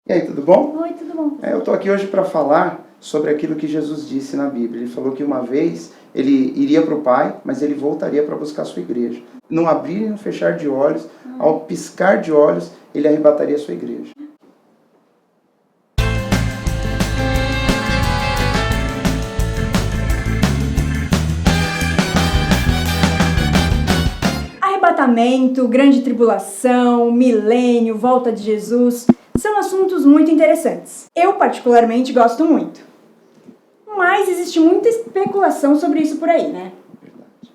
E aí, tudo bom? Oi, tudo bom? Eu estou aqui hoje para falar sobre aquilo que Jesus disse na Bíblia. Ele falou que uma vez ele iria para o Pai, mas ele voltaria para buscar a sua igreja. Num abrir e no fechar de olhos, ao piscar de olhos, ele arrebataria a sua igreja. Arrebatamento, grande tribulação, milênio, volta de Jesus, são assuntos muito interessantes. Eu particularmente gosto muito. Mas existe muita especulação sobre isso por aí, né?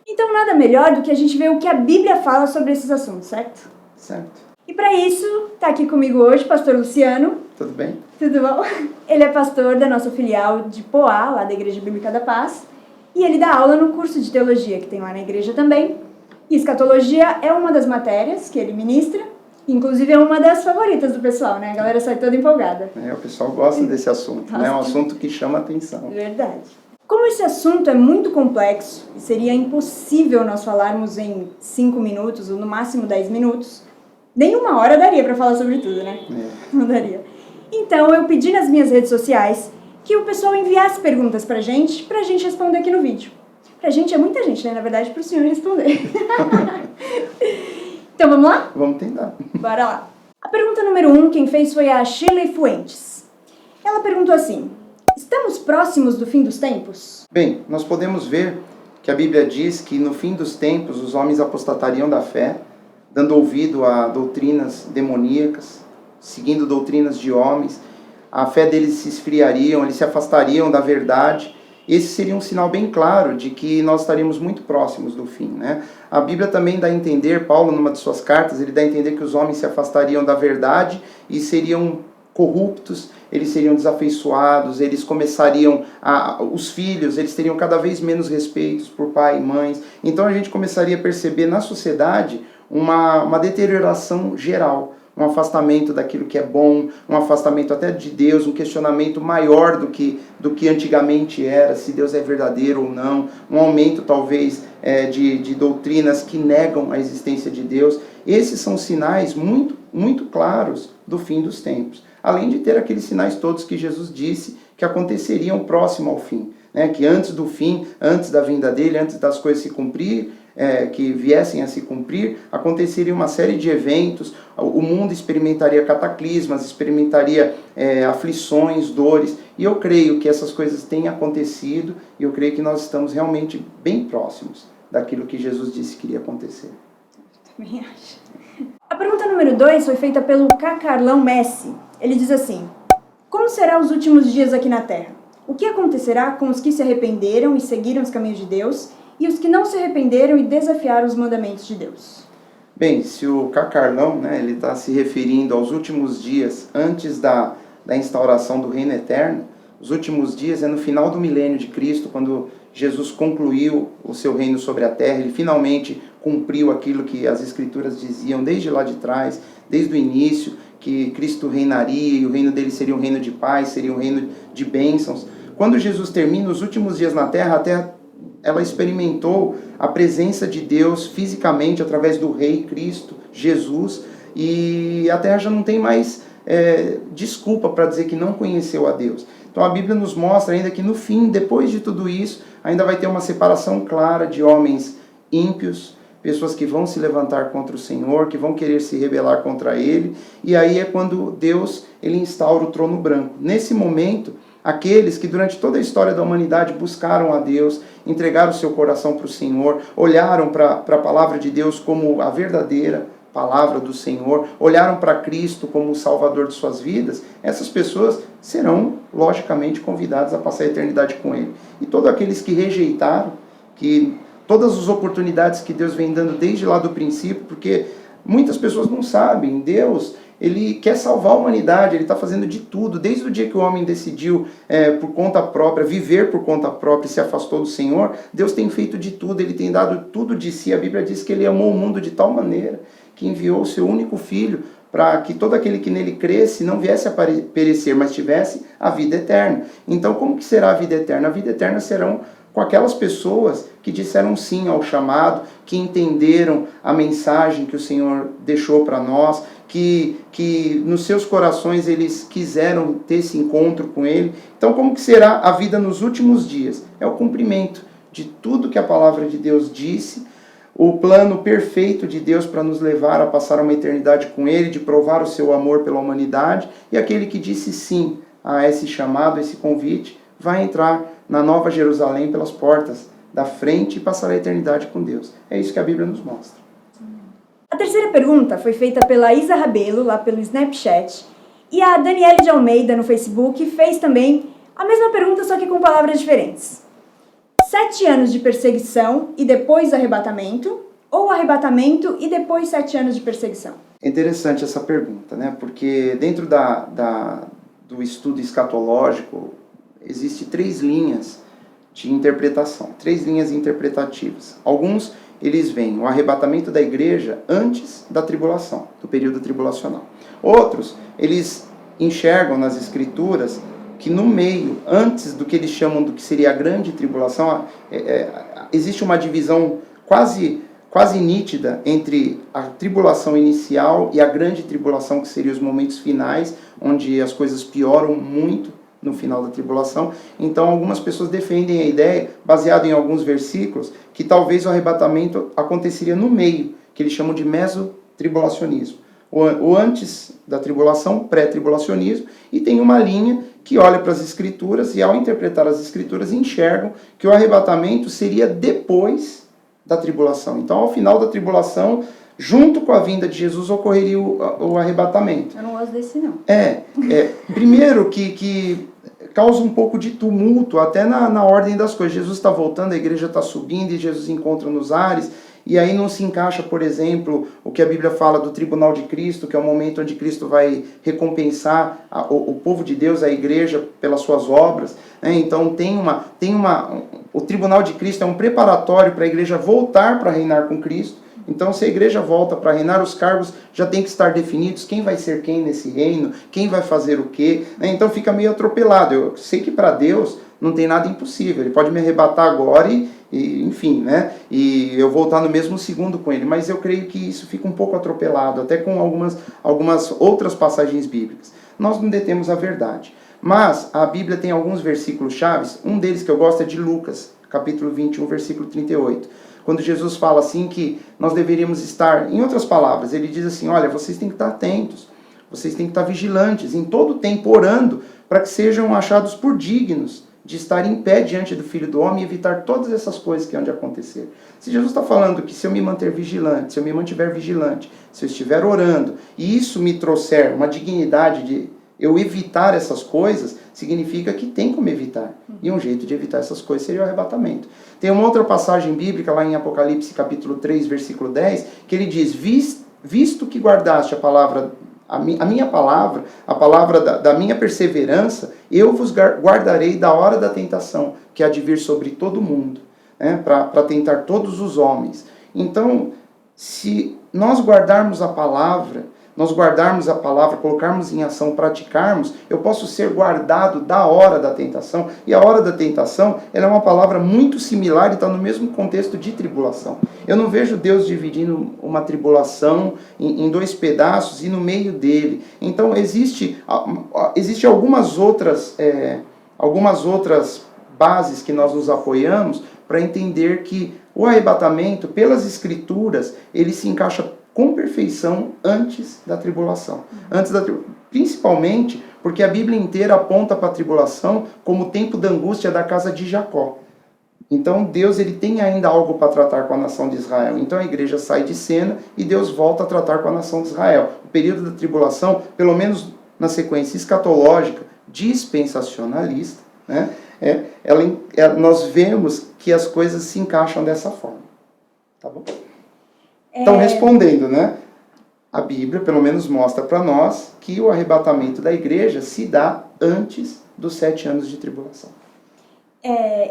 Então nada melhor do que a gente ver o que a Bíblia fala sobre esses assuntos, certo? Certo. E para isso, tá aqui comigo hoje o pastor Luciano. Tudo bem? Tudo bom? Ele é pastor da nossa filial de Poá, lá da Igreja Bíblica da Paz. E ele dá aula no curso de teologia que tem lá na igreja também. E escatologia é uma das matérias que ele ministra. Inclusive é uma das favoritas do pessoal, né? A galera sai toda empolgada. O pessoal gosta desse assunto, né? É um assunto que chama atenção. Verdade. Como esse assunto é muito complexo e seria impossível nós falarmos em 5 minutos ou no máximo 10 minutos, nem uma hora daria para falar sobre tudo, né? Não daria. Então eu pedi nas minhas redes sociais que o pessoal enviasse perguntas pra gente responder aqui no vídeo. Pra gente é muita gente, né? Na verdade, pro senhor responder. Então vamos lá? Vamos tentar. Bora lá. A pergunta número 1, quem fez foi a Shirley Fuentes. Ela perguntou assim: estamos próximos do fim dos tempos? Bem, nós podemos ver que a Bíblia diz que no fim dos tempos os homens apostatariam da fé, dando ouvido a doutrinas demoníacas, seguindo doutrinas de homens. A fé deles se esfriariam, eles se afastariam da verdade. Esse seria um sinal bem claro de que nós estaríamos muito próximos do fim, né? A Bíblia também dá a entender, Paulo, numa de suas cartas, ele dá a entender que os homens se afastariam da verdade e seriam corruptos, eles seriam desafeiçoados, eles começariam os filhos, eles teriam cada vez menos respeitos por pai e mães. Então a gente começaria a perceber na sociedade uma deterioração geral, um afastamento daquilo que é bom, um afastamento até de Deus, um questionamento maior do que antigamente era, se Deus é verdadeiro ou não, um aumento talvez de doutrinas que negam a existência de Deus. Esses são sinais muito, muito claros do fim dos tempos. Além de ter aqueles sinais todos que Jesus disse que aconteceriam próximo ao fim, né? Que antes do fim, antes da vinda dele, antes das coisas se cumprir, que viessem a se cumprir, aconteceria uma série de eventos, o mundo experimentaria cataclismas, experimentaria aflições, dores, e eu creio que essas coisas têm acontecido, e eu creio que nós estamos realmente bem próximos daquilo que Jesus disse que iria acontecer. Também acho. A pergunta número 2 foi feita pelo Carlão Messi. Ele diz assim: como serão os últimos dias aqui na Terra? O que acontecerá com os que se arrependeram e seguiram os caminhos de Deus, e os que não se arrependeram e desafiaram os mandamentos de Deus? Bem, se o Carlão, né, ele está se referindo aos últimos dias antes da instauração do reino eterno, os últimos dias é no final do milênio de Cristo, quando Jesus concluiu o seu reino sobre a terra, ele finalmente cumpriu aquilo que as Escrituras diziam desde lá de trás, desde o início, que Cristo reinaria e o reino dele seria um reino de paz, seria um reino de bênçãos. Quando Jesus termina os últimos dias na terra, a terra ela experimentou a presença de Deus fisicamente através do Rei Cristo, Jesus, e a terra já não tem mais desculpa para dizer que não conheceu a Deus. Então a Bíblia nos mostra ainda que no fim, depois de tudo isso, ainda vai ter uma separação clara de homens ímpios, pessoas que vão se levantar contra o Senhor, que vão querer se rebelar contra Ele, e aí é quando Deus ele instaura o trono branco. Nesse momento, aqueles que durante toda a história da humanidade buscaram a Deus, entregaram o seu coração para o Senhor, olharam para a palavra de Deus como a verdadeira palavra do Senhor, olharam para Cristo como o Salvador de suas vidas, essas pessoas serão, logicamente, convidadas a passar a eternidade com Ele. E todos aqueles que rejeitaram, que todas as oportunidades que Deus vem dando desde lá do princípio, porque muitas pessoas não sabem, Deus ele quer salvar a humanidade, ele está fazendo de tudo, desde o dia que o homem decidiu por conta própria, viver por conta própria e se afastou do Senhor, Deus tem feito de tudo, ele tem dado tudo de si. A Bíblia diz que ele amou o mundo de tal maneira que enviou o seu único filho para que todo aquele que nele cresce não viesse a perecer, mas tivesse a vida eterna. Então como que será a vida eterna? A vida eterna serão com aquelas pessoas que disseram sim ao chamado, que entenderam a mensagem que o Senhor deixou para nós, que nos seus corações eles quiseram ter esse encontro com Ele. Então, como que será a vida nos últimos dias? É o cumprimento de tudo que a palavra de Deus disse, o plano perfeito de Deus para nos levar a passar uma eternidade com Ele, de provar o seu amor pela humanidade, e aquele que disse sim a esse chamado, a esse convite, vai entrar na Nova Jerusalém pelas portas da frente e passar a eternidade com Deus. É isso que a Bíblia nos mostra. A terceira pergunta foi feita pela Isa Rabelo, lá pelo Snapchat, e a Daniele de Almeida, no Facebook, fez também a mesma pergunta, só que com palavras diferentes. 7 anos de perseguição e depois arrebatamento, ou arrebatamento e depois 7 anos de perseguição? É interessante essa pergunta, né? Porque dentro do estudo escatológico, existem 3 linhas de interpretação, 3 linhas interpretativas. Alguns, eles veem o arrebatamento da igreja antes da tribulação, do período tribulacional. Outros, eles enxergam nas escrituras que no meio, antes do que eles chamam do que seria a grande tribulação, existe uma divisão quase nítida entre a tribulação inicial e a grande tribulação, que seriam os momentos finais, onde as coisas pioram muito no final da tribulação. Então, algumas pessoas defendem a ideia, baseado em alguns versículos, que talvez o arrebatamento aconteceria no meio, que eles chamam de mesotribulacionismo. O antes da tribulação, pré-tribulacionismo, e tem uma linha que olha para as escrituras e, ao interpretar as escrituras, enxergam que o arrebatamento seria depois da tribulação. Então, ao final da tribulação, junto com a vinda de Jesus, ocorreria o arrebatamento. Eu não gosto desse, não. Primeiro que causa um pouco de tumulto, até na ordem das coisas. Jesus está voltando, a igreja está subindo e Jesus encontra nos ares. E aí não se encaixa, por exemplo, o que a Bíblia fala do tribunal de Cristo, que é o momento onde Cristo vai recompensar o povo de Deus, a igreja, pelas suas obras. Então o tribunal de Cristo é um preparatório para a igreja voltar para reinar com Cristo. Então, se a igreja volta para reinar, os cargos já têm que estar definidos, quem vai ser quem nesse reino, quem vai fazer o quê. Então fica meio atropelado. Eu sei que para Deus não tem nada impossível. Ele pode me arrebatar agora enfim, né? E eu voltar no mesmo segundo com ele. Mas eu creio que isso fica um pouco atropelado, até com algumas outras passagens bíblicas. Nós não detemos a verdade. Mas a Bíblia tem alguns versículos chaves. Um deles que eu gosto é de Lucas, capítulo 21, versículo 38. Quando Jesus fala assim que nós deveríamos estar, em outras palavras, ele diz assim, olha, vocês têm que estar atentos, vocês têm que estar vigilantes, em todo tempo orando, para que sejam achados por dignos de estar em pé diante do Filho do Homem e evitar todas essas coisas que hão de acontecer. Se Jesus está falando que se eu me manter vigilante, se eu me mantiver vigilante, se eu estiver orando, e isso me trouxer uma dignidade de eu evitar essas coisas, significa que tem como evitar. E um jeito de evitar essas coisas seria o arrebatamento. Tem uma outra passagem bíblica lá em Apocalipse capítulo 3, versículo 10, que ele diz, visto que guardaste a minha palavra, a palavra da minha perseverança, eu vos guardarei da hora da tentação, que há de vir sobre todo mundo, né, para tentar todos os homens. Então, se nós guardarmos a palavra, colocarmos em ação, praticarmos, eu posso ser guardado da hora da tentação. E a hora da tentação, ela é uma palavra muito similar e está no mesmo contexto de tribulação. Eu não vejo Deus dividindo uma tribulação em 2 pedaços e no meio dele. Então, existe algumas outras bases que nós nos apoiamos para entender que o arrebatamento, pelas escrituras, ele se encaixa com perfeição antes da tribulação. Principalmente porque a Bíblia inteira aponta para a tribulação como o tempo da angústia da casa de Jacó. Então Deus ele tem ainda algo para tratar com a nação de Israel. Então a igreja sai de cena e Deus volta a tratar com a nação de Israel. O período da tribulação, pelo menos na sequência escatológica, dispensacionalista, né, nós vemos que as coisas se encaixam dessa forma. Tá bom? Então, respondendo, né? A Bíblia, pelo menos, mostra para nós que o arrebatamento da igreja se dá antes dos 7 anos de tribulação.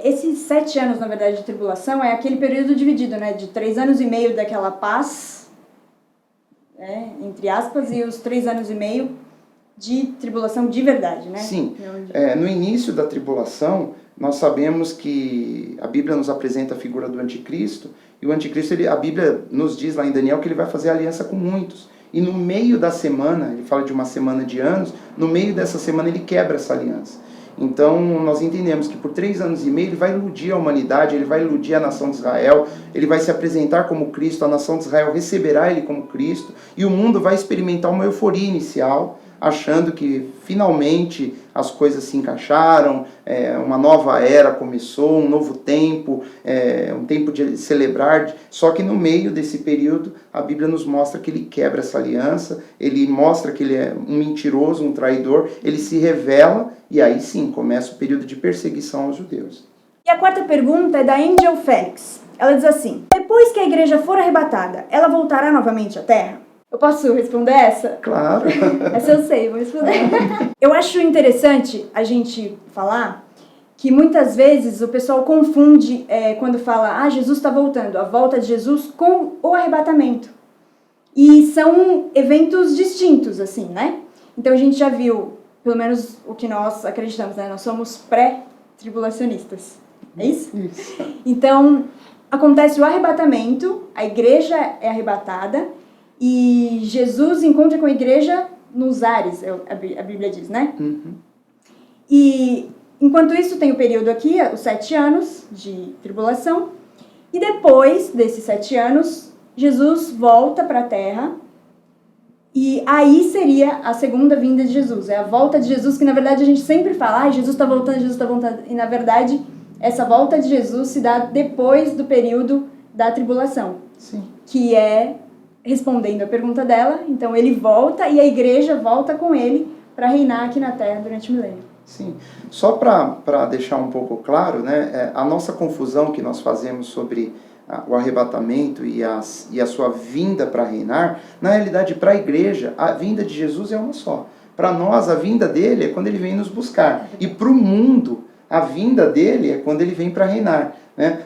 Esses 7 anos, na verdade, de tribulação é aquele período dividido, né? De 3 anos e meio daquela paz, entre aspas, e os 3 anos e meio de tribulação de verdade, né? Sim. No início da tribulação, nós sabemos que a Bíblia nos apresenta a figura do anticristo, e o anticristo, a Bíblia nos diz lá em Daniel que ele vai fazer aliança com muitos. E no meio da semana, ele fala de uma semana de anos, no meio dessa semana ele quebra essa aliança. Então nós entendemos que por 3 anos e meio ele vai iludir a humanidade, ele vai iludir a nação de Israel, ele vai se apresentar como Cristo, a nação de Israel receberá ele como Cristo, e o mundo vai experimentar uma euforia inicial, achando que finalmente as coisas se encaixaram, uma nova era começou, um novo tempo, um tempo de celebrar. Só que no meio desse período, a Bíblia nos mostra que ele quebra essa aliança, ele mostra que ele é um mentiroso, um traidor, ele se revela e aí sim começa o período de perseguição aos judeus. E a quarta pergunta é da Angel Félix. Ela diz assim: depois que a igreja for arrebatada, ela voltará novamente à terra? Eu posso responder essa? Claro. Essa eu sei, vou responder. Eu acho interessante a gente falar que muitas vezes o pessoal confunde quando fala Jesus está voltando, a volta de Jesus com o arrebatamento. E são eventos distintos, assim, né? Então a gente já viu, pelo menos o que nós acreditamos, né? Nós somos pré-tribulacionistas. É isso? Isso. Então, acontece o arrebatamento, a igreja é arrebatada, e Jesus encontra com a igreja nos ares, a Bíblia diz, né? Uhum. E enquanto isso tem o período aqui, os 7 anos de tribulação, e depois desses 7 anos, Jesus volta para a terra, e aí seria a segunda vinda de Jesus, é a volta de Jesus, que na verdade a gente sempre fala, Jesus está voltando, e na verdade essa volta de Jesus se dá depois do período da tribulação. Sim. Que é respondendo a pergunta dela, então ele volta e a igreja volta com ele para reinar aqui na Terra durante o milênio. Sim, só para deixar um pouco claro, né, a nossa confusão que nós fazemos sobre o arrebatamento e a sua vinda para reinar, na realidade para a igreja, a vinda de Jesus é uma só. Para nós, a vinda dele é quando ele vem nos buscar. E para o mundo, a vinda dele é quando ele vem para reinar. Né?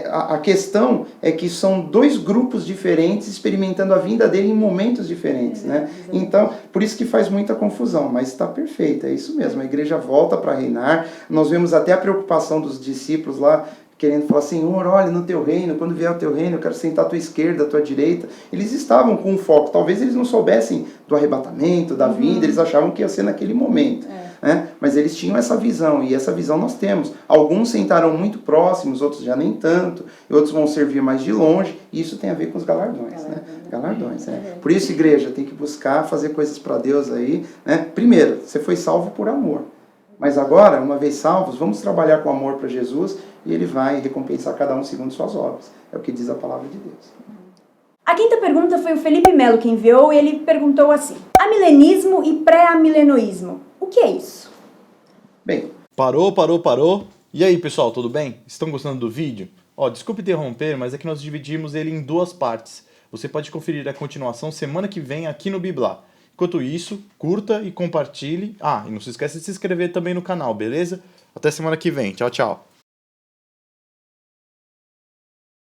A questão é que são 2 grupos diferentes experimentando a vinda dele em momentos diferentes. Né? Então, por isso que faz muita confusão, mas está perfeito, é isso mesmo. A igreja volta para reinar. Nós vemos até a preocupação dos discípulos lá, querendo falar, Senhor, olha, no teu reino, quando vier o teu reino, eu quero sentar à tua esquerda, à tua direita. Eles estavam com um foco, talvez eles não soubessem do arrebatamento, da vinda, eles achavam que ia ser naquele momento. Né? Mas eles tinham essa visão, e essa visão nós temos. Alguns sentaram muito próximos, outros já nem tanto, e outros vão servir mais de longe, e isso tem a ver com os galardões. Né? Galardões, né? Por isso, igreja, tem que buscar fazer coisas para Deus aí. Né? Primeiro, você foi salvo por amor. Mas agora, uma vez salvos, vamos trabalhar com amor para Jesus e Ele vai recompensar cada um segundo suas obras. É o que diz a palavra de Deus. A quinta pergunta foi o Felipe Melo que enviou e ele perguntou assim: amilenismo e pré-amilenoísmo, o que é isso? Bem, Parou. E aí, pessoal, tudo bem? Estão gostando do vídeo? Desculpe interromper, mas é que nós dividimos ele em 2 partes. Você pode conferir a continuação semana que vem aqui no Biblá. Enquanto isso, curta e compartilhe. E não se esqueça de se inscrever também no canal, beleza? Até semana que vem. Tchau, tchau.